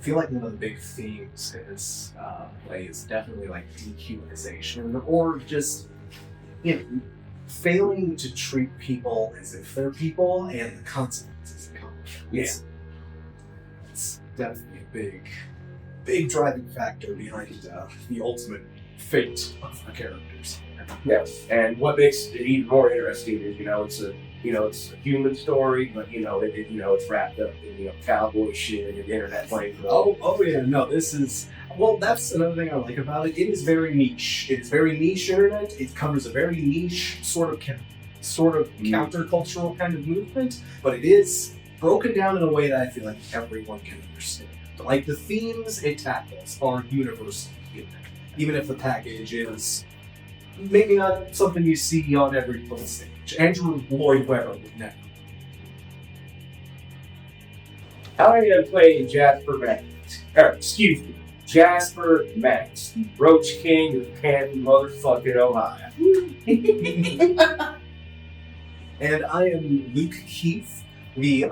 feel like one of the big themes in this play is definitely like dehumanization, or just failing to treat people as if they're people, and the consequences that come. It's definitely a big driving factor behind the ultimate fate of the characters. Yes, and what makes it even more interesting is it's a human story, but it's wrapped up in cowboy shit and internet playing. Oh yeah, no, this is that's another thing I like about it. It is very niche. It's very niche internet. It covers a very niche sort of countercultural kind of movement, but it is broken down in a way that I feel like everyone can understand. Like the themes it tackles are universal, even if the package is maybe not something you see on every little stage. Andrew Lloyd Webber would never. I am playing Jasper Max, the Roach King of Canton, motherfucking Ohio. And I am Luke Keith, the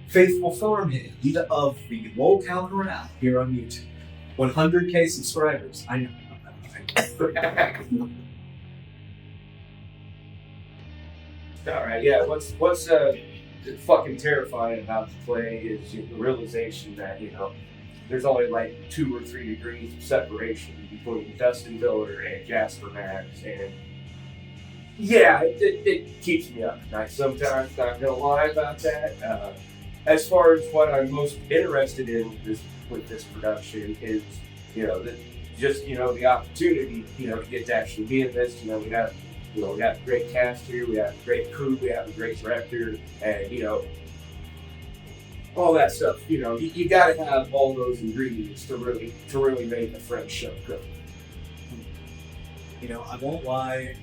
faithful farmhand of the LOLCow Corral here on YouTube. 100K subscribers. I know. Alright, yeah, what's fucking terrifying about the play is the realization that, there's only like 2 or 3 degrees of separation between Dustin Miller and Jasper Max, and yeah, it keeps me up at night sometimes, not gonna lie about that. As far as what I'm most interested in with this production is, the opportunity, to get to actually be in this. We got a great cast here, we have a great crew, we have a great director, and all that stuff. You got to have all those ingredients to really make the Fringe show go. I won't lie.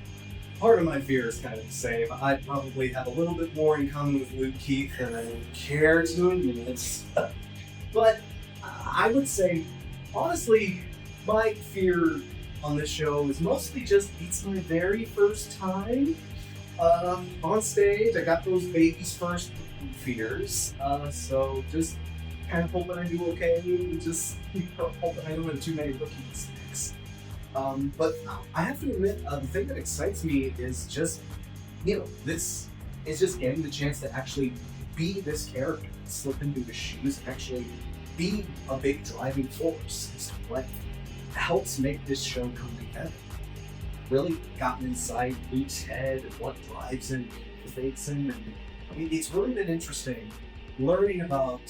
Part of my fear is kind of the same. I probably have a little bit more in common with Luke Keith than I would care to admit. But I would say, honestly, my fear on this show is mostly just it's my very first time on stage. I got those baby's first fears, so just kind of hoping I do okay, and just hoping I don't have too many rookie mistakes. But I have to admit, the thing that excites me is just, this is just getting the chance to actually be this character, slip into his shoes, and actually be a big driving force. It's what helps make this show come together. Really gotten inside Luke's head and what drives him, motivates him, and it's really been interesting learning about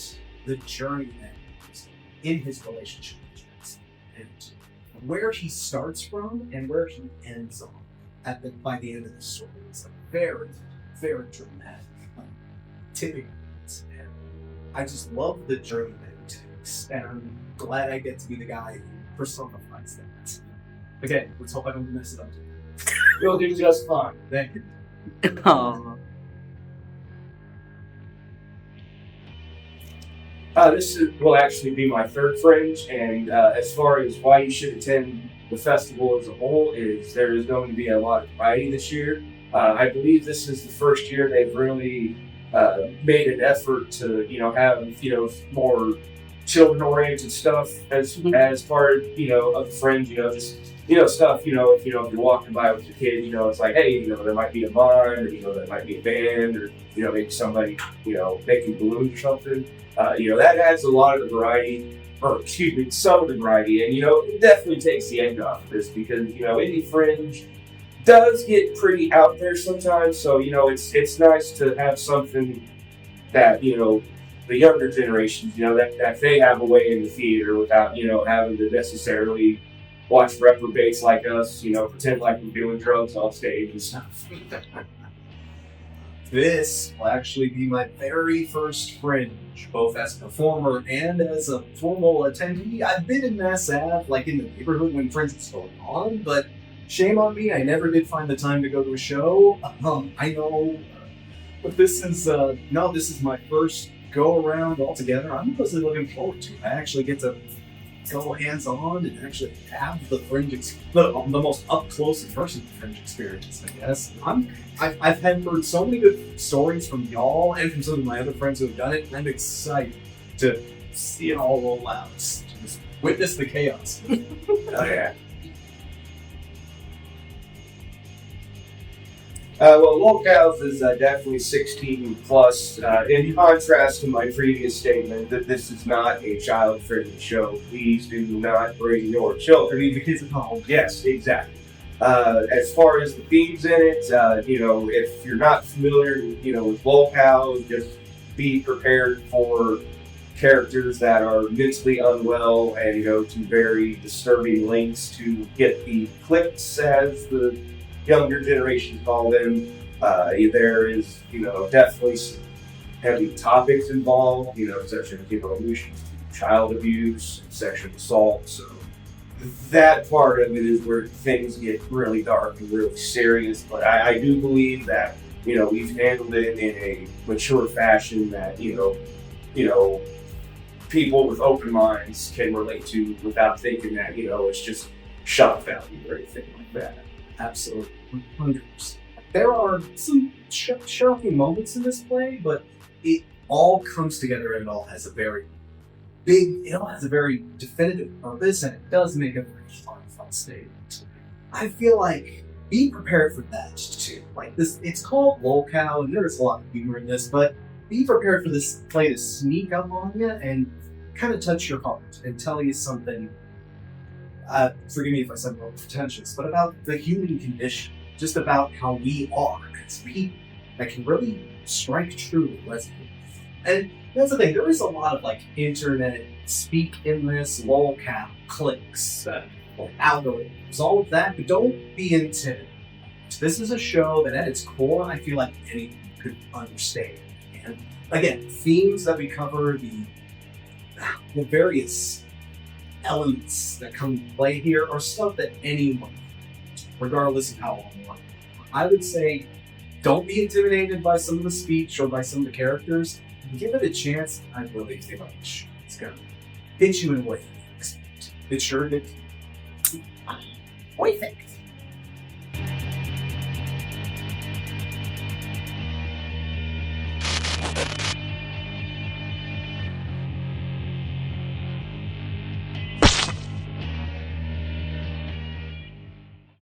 the journey that he's in his relationship with Jasper, and where he starts from and where he ends on by the end of the story. It's a very, very dramatic tipping point, and I just love the journey that he takes, and I'm glad I get to be the guy who personifies that. Again, let's hope I don't mess it up. You'll do just fine. Thank you. Aww. This will actually be my third Fringe, and as far as why you should attend the festival as a whole, is there is going to be a lot of variety this year. I believe this is the first year they've really made an effort to, have, more children-oriented stuff as part, of the Fringe, stuff, if you're walking by with your kid, it's like, hey, there might be a mime, or, there might be a band, or, maybe somebody, making balloons or something. That adds a lot of the variety, some of the variety, and, it definitely takes the edge off of this because, IndyFringe does get pretty out there sometimes, so, it's nice to have something that, the younger generations, that they have a way in the theater without, having to necessarily watch reprobates like us, pretend like we're doing drugs on stage and stuff. This will actually be my very first Fringe, both as a performer and as a formal attendee. I've been in Mass Ave, like in the neighborhood when Fringe was going on, but shame on me, I never did find the time to go to a show. I know, but this is my first go around altogether. I'm mostly looking forward to it. I actually get to go hands-on and actually have the Fringe, the most up-close and personal Fringe experience, I guess. I've heard so many good stories from y'all and from some of my other friends who have done it, and I'm excited to see it all roll out. Just witness the chaos. Oh yeah. Well, LOLCow is definitely 16 plus. In contrast to my previous statement that this is not a child-friendly show, please do not bring your children. Leave the kids at home. Yes, exactly. As far as the themes in it, if you're not familiar, with LOLCow, just be prepared for characters that are mentally unwell and go to very disturbing lengths to get the clicks, as the younger generation call them. There is, definitely some heavy topics involved, such as, allusions to child abuse, sexual assault. So that part of it is where things get really dark and really serious. But I do believe that, we've handled it in a mature fashion that, people with open minds can relate to without thinking that, it's just shock value or anything like that. Absolutely, 100%. There are some shocking moments in this play, but it all comes together and it all has a very definitive purpose, and it does make a very fun statement. I feel like be prepared for that too. Like this, it's called LOLCow, and there's a lot of humor in this, but be prepared for this play to sneak up on you and kind of touch your heart and tell you something. Forgive me if I sound more pretentious, but about the human condition, just about how we are as people, that can really strike true and resonate. And that's the thing, there is a lot of internet speak in this, LOLCow, clicks, algorithms, all of that, but don't be intimidated. This is a show that at its core, I feel like anyone could understand. And again, themes that we cover, the various elements that come into play here are stuff that anyone, regardless of how long, I would say don't be intimidated by some of the speech or by some of the characters. Give it a chance. I really feel like it's gonna hit you in a way you didn't expect. It sure did. What do you think?